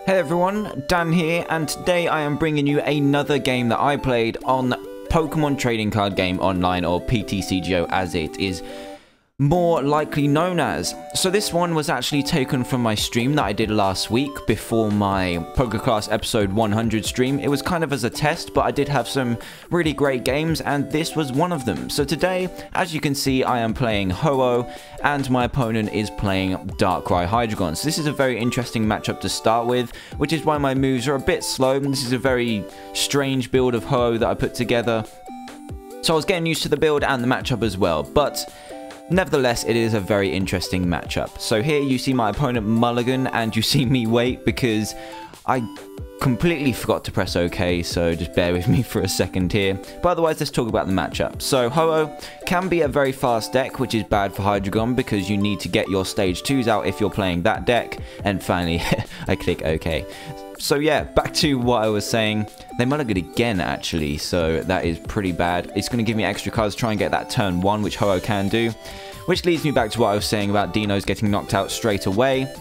Hey everyone, Dan here, and today I am bringing you another game that I played on Pokemon Trading Card Game Online, or PTCGO as it is more likely known as. So this one was actually taken from my stream that I did last week before my PokeClass episode 100 stream. It was kind of as a test, but I did have some really great games, and this was one of them. So today, as you can see, I am playing Ho-Oh, and my opponent is playing Darkrai Hydreigon. So this is a very interesting matchup to start with, which is why my moves are a bit slow. This is a very strange build of Ho-Oh that I put together. So I was getting used to the build and the matchup as well, but nevertheless, it is a very interesting matchup. So here you see my opponent mulligan, and you see me wait because I completely forgot to press OK, so just bear with me for a second here. But otherwise, let's talk about the matchup. So Ho-Oh can be a very fast deck, which is bad for Hydreigon because you need to get your stage 2s out if you're playing that deck. And finally, I click OK. So yeah, back to what I was saying. They mulligan again, actually, so that is pretty bad. It's going to give me extra cards to try and get that turn 1, which Ho-Oh can do. Which leads me back to what I was saying about Dinos getting knocked out straight away.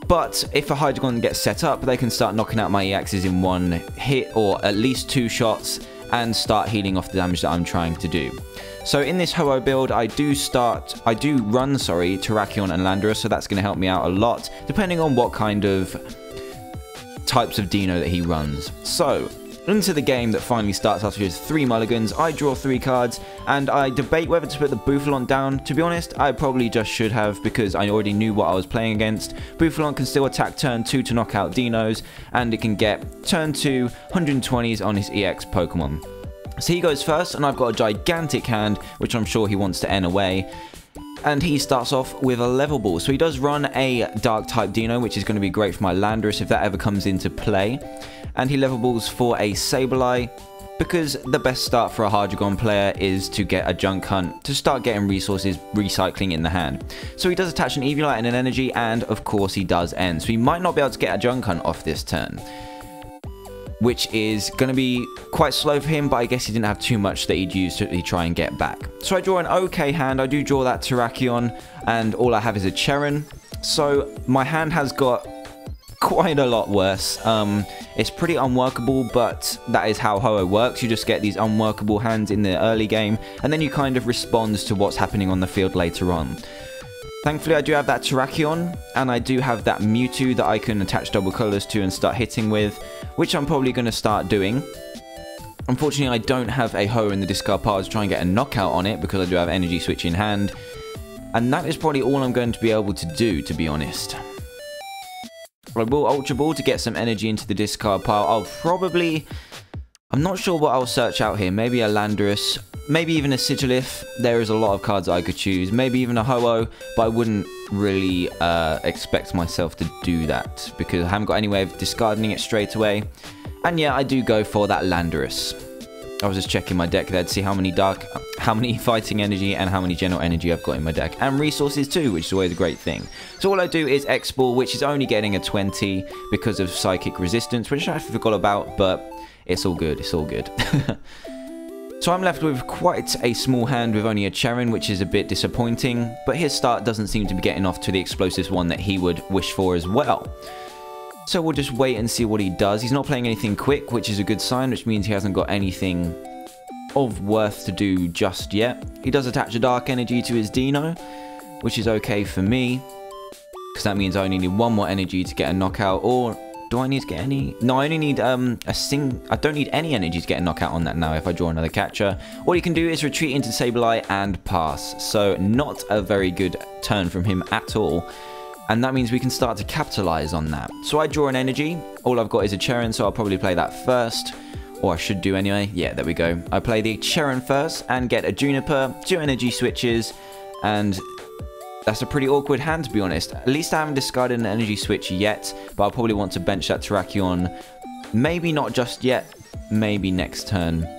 But if a Hydreigon gets set up, they can start knocking out my EXs in one hit, or at least 2 shots, and start healing off the damage that I'm trying to do. So in this Ho-Oh build, I do run Terrakion and Landorus, so that's going to help me out a lot, depending on what kind of types of Dino that he runs. So into the game that finally starts after his 3 mulligans. I draw 3 cards, and I debate whether to put the Bouffalon down. To be honest, I probably just should have, because I already knew what I was playing against. Bouffalon can still attack turn 2 to knock out Dinos, and it can get turn 2 120s on his EX Pokemon. So he goes first, and I've got a gigantic hand, which I'm sure he wants to N away. And he starts off with a level ball. So he does run a dark type Dino, which is going to be great for my Landorus if that ever comes into play. And he level balls for a Sableye, because the best start for a Hydreigon player is to get a Junk Hunt to start getting resources recycling in the hand. So he does attach an Eviolite and an Energy, and of course he does end. So he might not be able to get a Junk Hunt off this turn, which is going to be quite slow for him, but I guess he didn't have too much that he'd use to try and get back. So I draw an okay hand. I do draw that Terrakion, and all I have is a Cheron. So my hand has got quite a lot worse. It's pretty unworkable, but that is how Ho-Oh works. You just get these unworkable hands in the early game, and then you kind of respond to what's happening on the field later on. Thankfully, I do have that Terrakion, and I do have that Mewtwo that I can attach double colors to and start hitting with, which I'm probably going to start doing. Unfortunately, I don't have a Ho-Oh in the discard pile to try and get a knockout on it, because I do have Energy Switch in hand. And that is probably all I'm going to be able to do, to be honest. I will Ultra Ball to get some energy into the discard pile. I'm not sure what I'll search out here. Maybe a Landorus, maybe even a Sigilyph. There is a lot of cards that I could choose. Maybe even a Ho-Oh, but I wouldn't really expect myself to do that, because I haven't got any way of discarding it straight away. And yeah, I do go for that Landorus. I was just checking my deck there to see how many fighting energy and how many general energy I've got in my deck, and resources too, which is always a great thing. So all I do is X-Ball, which is only getting a 20 because of psychic resistance, which I forgot about, but it's all good, it's all good. So I'm left with quite a small hand with only a Cheron, which is a bit disappointing, but his start doesn't seem to be getting off to the explosive one that he would wish for as well. So we'll just wait and see what he does. He's not playing anything quick, which is a good sign, which means he hasn't got anything of worth to do just yet. He does attach a Dark Energy to his Dino, which is okay for me, because that means I only need 1 more energy to get a knockout. Or do I need to get any? No, I only need I don't need any energy to get a knockout on that now if I draw another catcher. All you can do is retreat into Sableye and pass. So not a very good turn from him at all. And that means we can start to capitalize on that. So I draw an energy. All I've got is a Cheron, so I'll probably play that first. Or I should do anyway. Yeah, there we go. I play the Cheron first and get a Juniper, 2 energy switches, and that's a pretty awkward hand, to be honest. At least I haven't discarded an energy switch yet, but I'll probably want to bench that Terrakion. Maybe not just yet, maybe next turn,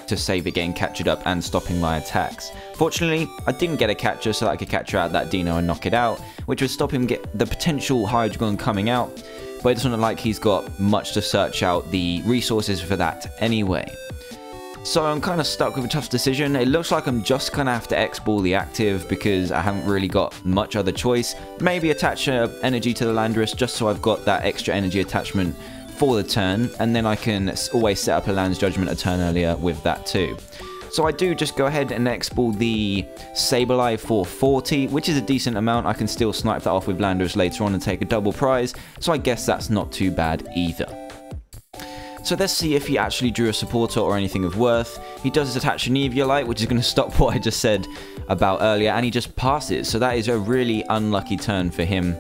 to save it getting captured up and stopping my attacks. Fortunately, I didn't get a catcher, so that I could catcher out that Dino and knock it out, which would stop him get the potential Hydreigon coming out, but it doesn't look like he's got much to search out the resources for that anyway. So I'm kind of stuck with a tough decision. It looks like I'm just going to have to X-ball the active because I haven't really got much other choice. Maybe attach energy to the Landorus just so I've got that extra energy attachment for the turn, and then I can always set up a Land's Judgment a turn earlier with that too. So I do just go ahead and X-ball the Sableye for 40, which is a decent amount. I can still snipe that off with Landorus later on and take a double prize, so I guess that's not too bad either. So let's see if he actually drew a supporter or anything of worth. He does attach an Eviolite, which is going to stop what I just said about earlier, and he just passes. So that is a really unlucky turn for him.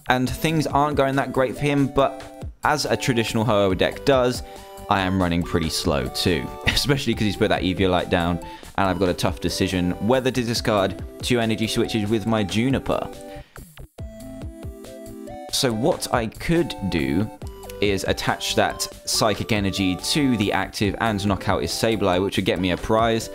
And things aren't going that great for him, but as a traditional Ho-Oh deck does, I am running pretty slow too. Especially because he's put that Eviolite down, and I've got a tough decision whether to discard 2 energy switches with my Juniper. So what I could do is attach that Psychic Energy to the active and knock out his Sableye, which would get me a prize.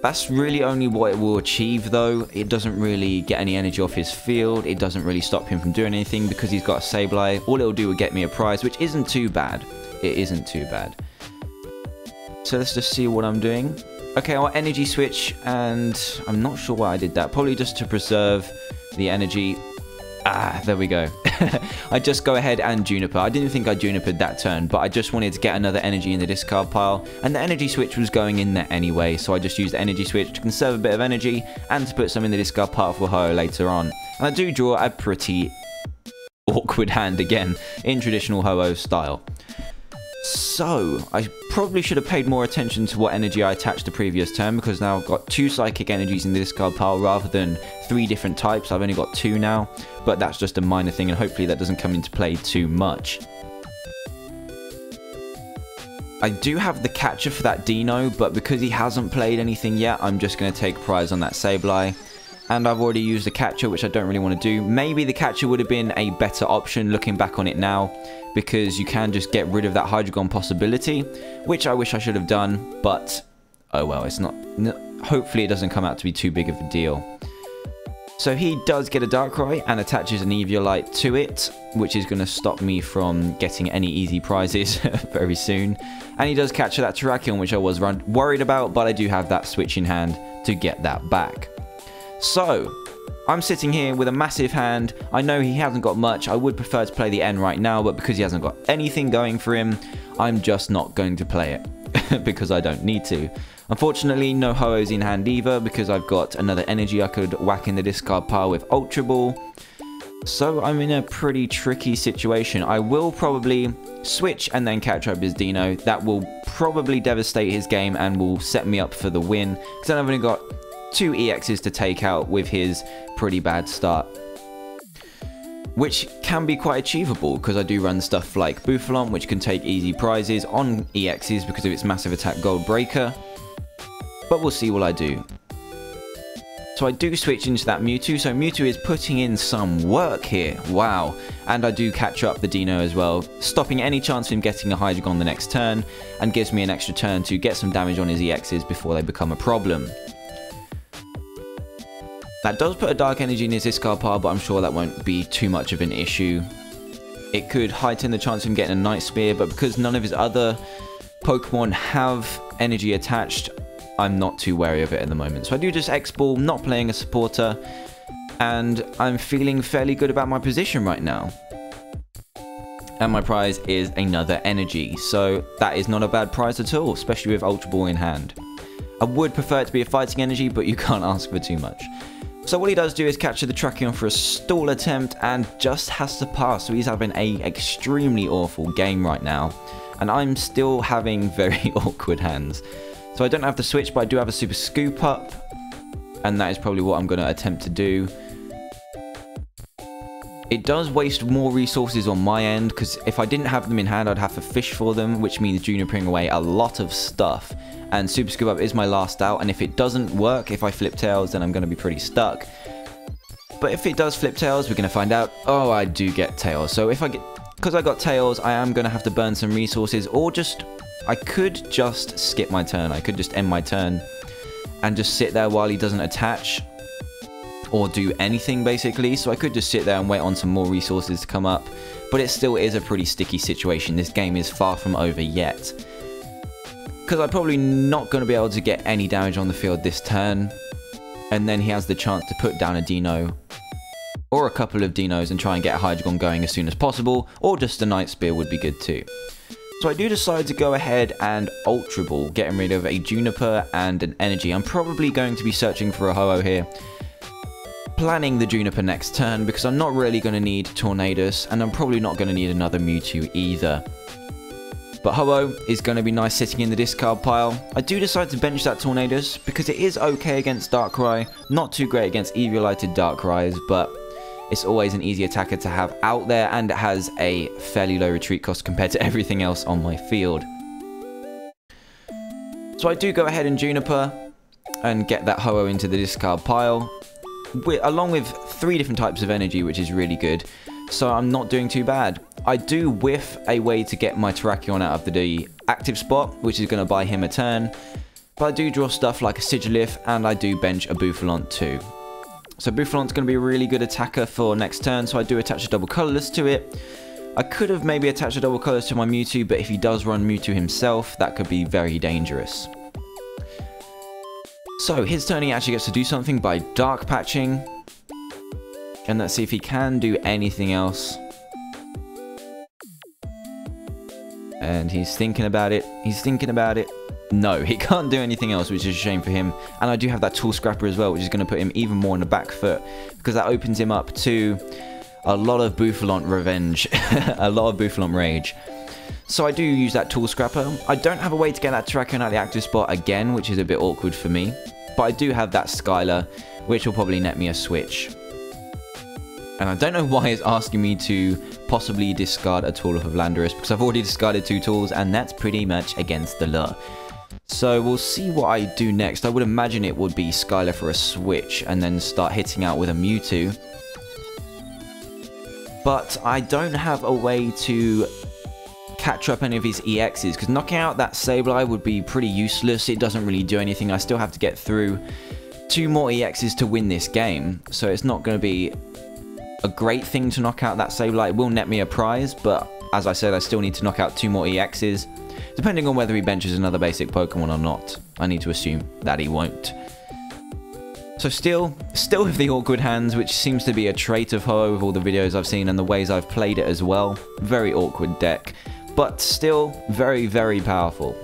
That's really only what it will achieve though. It doesn't really get any energy off his field. It doesn't really stop him from doing anything because he's got a Sableye. All it'll do will get me a prize, which isn't too bad. It isn't too bad. So let's just see what I'm doing. Okay, I'll energy switch, and I'm not sure why I did that. Probably just to preserve the energy. Ah, there we go. I just go ahead and Juniper. I didn't think I Junipered that turn, but I just wanted to get another energy in the discard pile, and the energy switch was going in there anyway, so I just used the energy switch to conserve a bit of energy and to put some in the discard pile for Ho-Oh later on. And I do draw a pretty awkward hand again, in traditional Ho-Oh style. So, I probably should have paid more attention to what energy I attached the previous turn, because now I've got 2 psychic energies in the discard pile rather than 3 different types. I've only got 2 now, but that's just a minor thing, and hopefully that doesn't come into play too much. I do have the catcher for that Dino, but because he hasn't played anything yet, I'm just going to take prize on that Sableye. And I've already used the catcher, which I don't really want to do. Maybe the catcher would have been a better option looking back on it now, because you can just get rid of that Hydreigon possibility, which I wish I should have done, but oh well, it's not. Hopefully it doesn't come out to be too big of a deal. So he does get a Darkrai and attaches an Eviolite to it, which is going to stop me from getting any easy prizes very soon. And he does catch that Terrakion, which I was worried about, but I do have that switch in hand to get that back. So, I'm sitting here with a massive hand. I know he hasn't got much. I would prefer to play the N right now, but because he hasn't got anything going for him, I'm just not going to play it because I don't need to. Unfortunately, no Ho-Ohs in hand either, because I've got another energy I could whack in the discard pile with Ultra Ball. So I'm in a pretty tricky situation. I will probably switch and then catch up his Dino. That will probably devastate his game and will set me up for the win, because then I've only got 2 EXs to take out with his pretty bad start, which can be quite achievable because I do run stuff like Bouffalon, which can take easy prizes on EXs because of its massive attack Gold Breaker, but we'll see what I do. So I do switch into that Mewtwo, so Mewtwo is putting in some work here, wow, and I do catch up the Dino as well, stopping any chance of him getting a Hydreigon the next turn, and gives me an extra turn to get some damage on his EXs before they become a problem. That does put a Dark Energy in his discard pile, but I'm sure that won't be too much of an issue. It could heighten the chance of him getting a Night Spear, but because none of his other Pokemon have energy attached, I'm not too wary of it at the moment. So I do just X-Ball, not playing a supporter, and I'm feeling fairly good about my position right now. And my prize is another energy, so that is not a bad prize at all, especially with Ultra Ball in hand. I would prefer it to be a fighting energy, but you can't ask for too much. So what he does do is capture the Terrakion for a stall attempt and just has to pass. So he's having an extremely awful game right now. And I'm still having very awkward hands. So I don't have the switch, but I do have a Super Scoop Up. And that is probably what I'm going to attempt to do. It does waste more resources on my end, because if I didn't have them in hand, I'd have to fish for them, which means junipering away a lot of stuff. And Super Scoop Up is my last out, and if it doesn't work, if I flip tails, then I'm going to be pretty stuck. But if it does flip tails, we're going to find out. Oh, I do get tails. So if I get, because I got tails, I am going to have to burn some resources, or just, I could just skip my turn. I could just end my turn and just sit there while he doesn't attach or do anything, basically. So I could just sit there and wait on some more resources to come up, but it still is a pretty sticky situation. This game is far from over yet. because I'm probably not going to be able to get any damage on the field this turn. And then he has the chance to put down a Dino, or a couple of Dinos, and try and get a Hydreigon going as soon as possible, or just a Night Spear would be good too. So I do decide to go ahead and Ultra Ball, getting rid of a Juniper and an Energy. I'm probably going to be searching for a Ho-Oh here, planning the Juniper next turn, because I'm not really going to need Tornadus, and I'm probably not going to need another Mewtwo either. But Ho-Oh is going to be nice sitting in the discard pile. I do decide to bench that Tornadus, because it is okay against Darkrai, not too great against Eviolited Darkrai's, but it's always an easy attacker to have out there, and it has a fairly low retreat cost compared to everything else on my field. So I do go ahead and Juniper and get that Ho-Oh into the discard pile, along with 3 different types of energy, which is really good. So I'm not doing too bad. I do whiff a way to get my Terrakion out of the active spot, which is going to buy him a turn. But I do draw stuff like a Sigilif, and I do bench a Bouffalont too. So Bouffalant's going to be a really good attacker for next turn, so I do attach a double colourless to it. I could have maybe attached a double colourless to my Mewtwo, but if he does run Mewtwo himself, that could be very dangerous. So his turn, he actually gets to do something by Dark Patching. And let's see if he can do anything else. And he's thinking about it. He's thinking about it. No, he can't do anything else, which is a shame for him. And I do have that Tool Scrapper as well, which is going to put him even more on the back foot, because that opens him up to a lot of Bouffalont revenge. A lot of Bouffalont rage. So I do use that Tool Scrapper. I don't have a way to get that Terrakion out of the active spot again, which is a bit awkward for me. But I do have that Skylar, which will probably net me a switch. And I don't know why it's asking me to possibly discard a tool off of Landorus, because I've already discarded 2 tools, and that's pretty much against the law. So we'll see what I do next. I would imagine it would be Skylar for a switch, and then start hitting out with a Mewtwo. But I don't have a way to catch up any of his EXs, because knocking out that Sableye would be pretty useless. It doesn't really do anything. I still have to get through 2 more EXs to win this game, so it's not going to be a great thing to knock out that Sableye. It will net me a prize, but as I said, I still need to knock out 2 more EXs, depending on whether he benches another basic Pokemon or not. I need to assume that he won't. So still with the awkward hands, which seems to be a trait of Ho-Oh with all the videos I've seen and the ways I've played it as well. Very awkward deck, but still very, very powerful.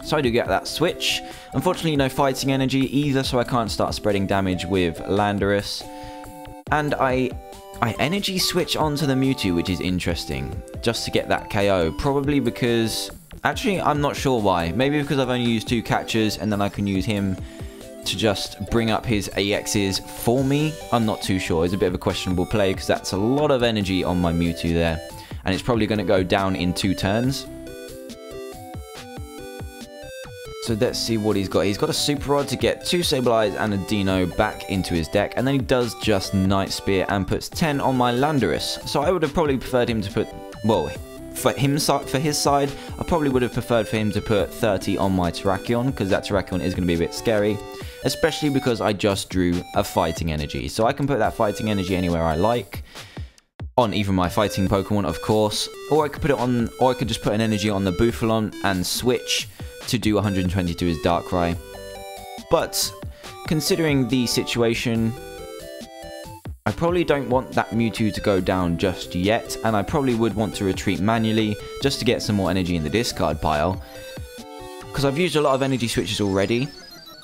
So I do get that switch. Unfortunately, no fighting energy either, so I can't start spreading damage with Landorus. And I energy switch onto the Mewtwo, which is interesting, just to get that KO. Probably because, actually, I'm not sure why. Maybe because I've only used 2 catchers, and then I can use him to just bring up his EXs for me. I'm not too sure. It's a bit of a questionable play, because that's a lot of energy on my Mewtwo there. And it's probably going to go down in 2 turns. So let's see what he's got. He's got a Super Rod to get 2 Sableyes and a Dino back into his deck. And then he does just Night Spear and puts 10 on my Landorus. So I would have probably preferred him to put, well, for his side, I probably would have preferred for him to put 30 on my Terrakion, because that Terrakion is going to be a bit scary. Especially because I just drew a Fighting Energy. So I can put that Fighting Energy anywhere I like. On even my fighting Pokemon, of course. Or I could put it on, or I could just put an energy on the Bouffalont and switch to do 120 to his Darkrai. But considering the situation, I probably don't want that Mewtwo to go down just yet, and I probably would want to retreat manually just to get some more energy in the discard pile, because I've used a lot of energy switches already.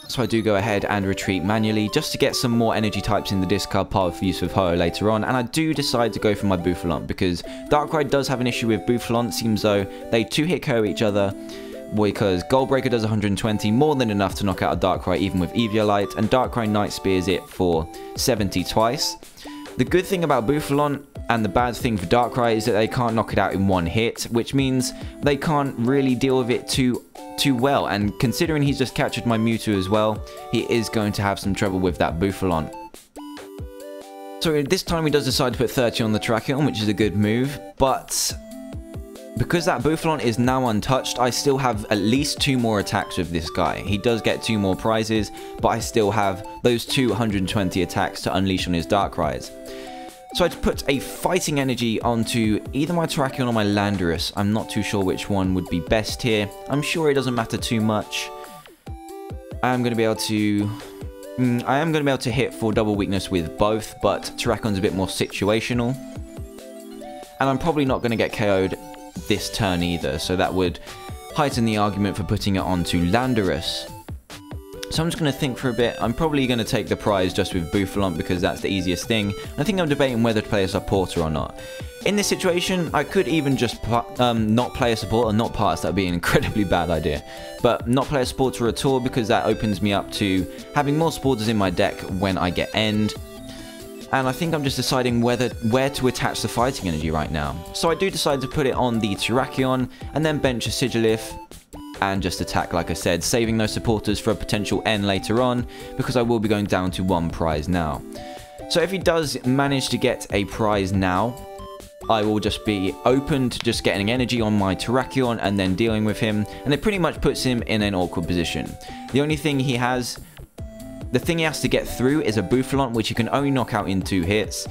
So I do go ahead and retreat manually just to get some more energy types in the discard pile for use with Ho-Oh later on. And I do decide to go for my Bouffalont, because Darkrai does have an issue with Bouffalont. Seems though they 2-hit KO each other, because Gold Breaker does 120, more than enough to knock out a Darkrai even with Eviolite, and Darkrai Night Spears it for 70 twice. The good thing about Bouffalont and the bad thing for Darkrai is that they can't knock it out in 1 hit, which means they can't really deal with it too well. And considering he's just captured my Mewtwo as well, he is going to have some trouble with that Bouffalont. So this time he does decide to put 30 on the Terrakion, which is a good move, but because that Bouffalont is now untouched, I still have at least 2 more attacks with this guy. He does get 2 more prizes, but I still have those 220 attacks to unleash on his Darkrai's. So I'd put a Fighting Energy onto either my Terrakion or my Landorus. I'm not too sure which one would be best here. I'm sure it doesn't matter too much. I am going to be able to hit for double weakness with both, but Terrakion's a bit more situational. And I'm probably not going to get KO'd this turn either, so that would heighten the argument for putting it onto Landorus. So I'm just going to think for a bit. I'm probably going to take the prize just with Bouffalant because that's the easiest thing. I think I'm debating whether to play a supporter or not. In this situation, I could even just not play a supporter, not pass. That would be an incredibly bad idea. But not play a supporter at all because that opens me up to having more supporters in my deck when I get end. And I think I'm just deciding where to attach the Fighting Energy right now. So I do decide to put it on the Terrakion and then bench a Sigilyph and just attack, like I said, saving those supporters for a potential N later on, because I will be going down to 1 prize now. So if he does manage to get a prize now, I will just be open to just getting energy on my Terrakion and then dealing with him, and it pretty much puts him in an awkward position. The only thing he has, the thing he has to get through is a Bouffalant, which he can only knock out in 2 hits.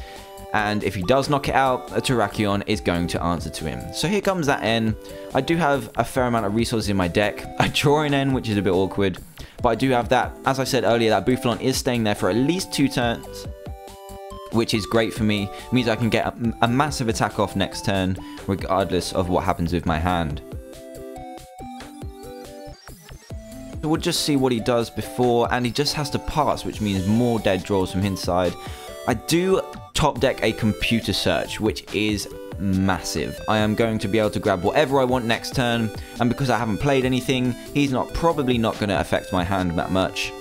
And if he does knock it out, a Terrakion is going to answer to him. So here comes that N. I do have a fair amount of resources in my deck. I draw an N, which is a bit awkward. But I do have that. As I said earlier, that Bouffalant is staying there for at least 2 turns, which is great for me. It means I can get a massive attack off next turn, regardless of what happens with my hand. So we'll just see what he does before, and he just has to pass, which means more dead draws from his side. I do top deck a Computer Search, which is massive. I am going to be able to grab whatever I want next turn, and because I haven't played anything, he's probably not going to affect my hand that much.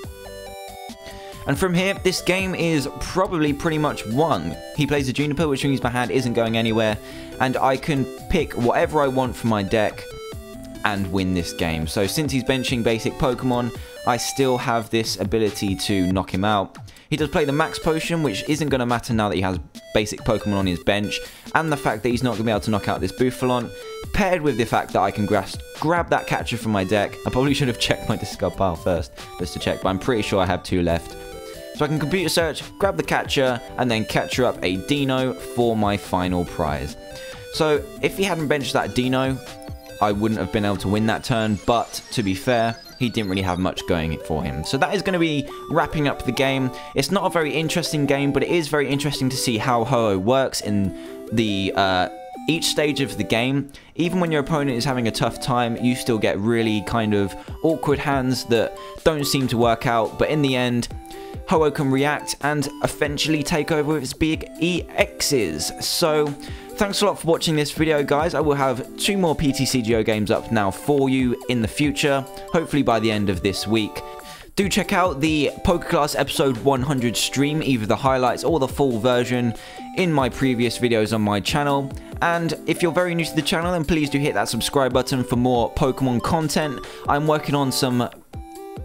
And from here, this game is probably pretty much won. He plays a Juniper, which means my hand isn't going anywhere, and I can pick whatever I want from my deck and win this game. So since he's benching basic Pokemon, I still have this ability to knock him out. He does play the Max Potion, which isn't going to matter now that he has basic Pokemon on his bench, and the fact that he's not going to be able to knock out this Bouffalant, paired with the fact that I can grab that catcher from my deck. I probably should have checked my discard pile first, just to check, but I'm pretty sure I have 2 left. So I can Computer Search, grab the catcher, and then catcher up a Dino for my final prize. So if he hadn't benched that Dino, I wouldn't have been able to win that turn, but to be fair, he didn't really have much going for him. So that is going to be wrapping up the game. It's not a very interesting game, but it is very interesting to see how Ho-Oh works in the each stage of the game. Even when your opponent is having a tough time, you still get really kind of awkward hands that don't seem to work out, but in the end, Ho-Oh can react and eventually take over with its big EXs. So thanks a lot for watching this video, guys. I will have 2 more PTCGO games up now for you in the future, hopefully by the end of this week. Do check out the PokeClass episode 100 stream, either the highlights or the full version, in my previous videos on my channel. And if you're very new to the channel, then please do hit that subscribe button for more Pokemon content. I'm working on some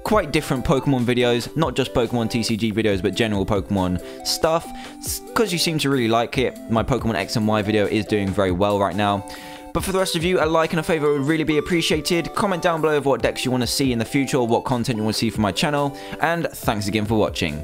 quite different Pokemon videos, not just Pokemon TCG videos, but general Pokemon stuff, because you seem to really like it. My Pokemon X and Y video is doing very well right now. But for the rest of you, a like and a favour would really be appreciated. Comment down below of what decks you want to see in the future, or what content you want to see from my channel, and thanks again for watching.